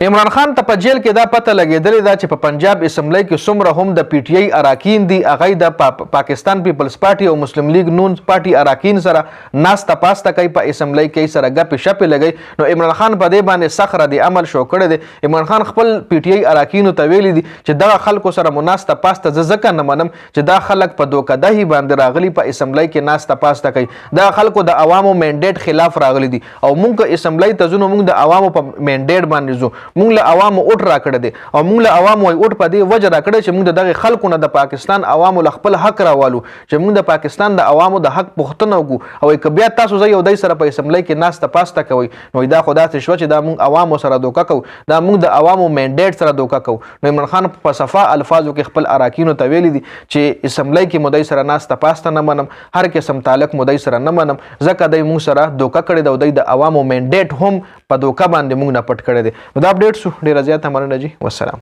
عمران خان ته په جیل کې دا پته لګېدلې ده چې په پنجاب اسمبلی کې څومره هم د پی ټی آی اراکین دي هغه د پاکستان پیپلز پارټي او مسلم لیگ نون پارټي اراکین سره ناسته پاسته کوي په اسمبلی کې سره ګپې شپې لګي. نو عمران خان په دې باندې سخت رد عمل شو کړی دی. عمران خان خپل پی ټی آی اراکینو ته ویلي دي چې دغه خلکو سره مو ناسته پاسته زه ځکه نه منم چې دا خلک په دوکهدهي باندې راغلي په اسمبلی کې ناسته پاسته کوي. دا خلکو د عوامو منډیټ خلاف راغلي دي او موږ اسمبلی ته ځو نو موږ د عوامو په منډیټ باندې ځو. موږ له عوامو اوټ راکړی دی او موږ له عوامو اوټ په دې وجه راکړی چې موږ د دغه خلکو نه د پاکستان عوامو له خپل حق راوالو چې موږ د پاکستان د عوامو د حق پوښتنه وکړو او که بیا تاسو زه یو دی سره په اسمبلی کې ناسته پاسته کوئ نو دا خو داسې شوه چې دا موږ عوامو سره دوکه کوو دا موږ د عوامو منډیټ سره دوکه کوو. نو عمران خان په صفا الفاظو کې خپل اراکینو ته ویلي دي چې اسمبلی کې مو دی سره ناسته پاسته نه منم هر قسم تعلق مو دی سره نه منم ځکه دی موږ سره دوکه کړې ده او دی د عوامو منډیټ هم په دوکه باندې موږ نه پټ کړی دی. نو دا اپډیټ شو ډېره زیاته مننه جی. والسلام.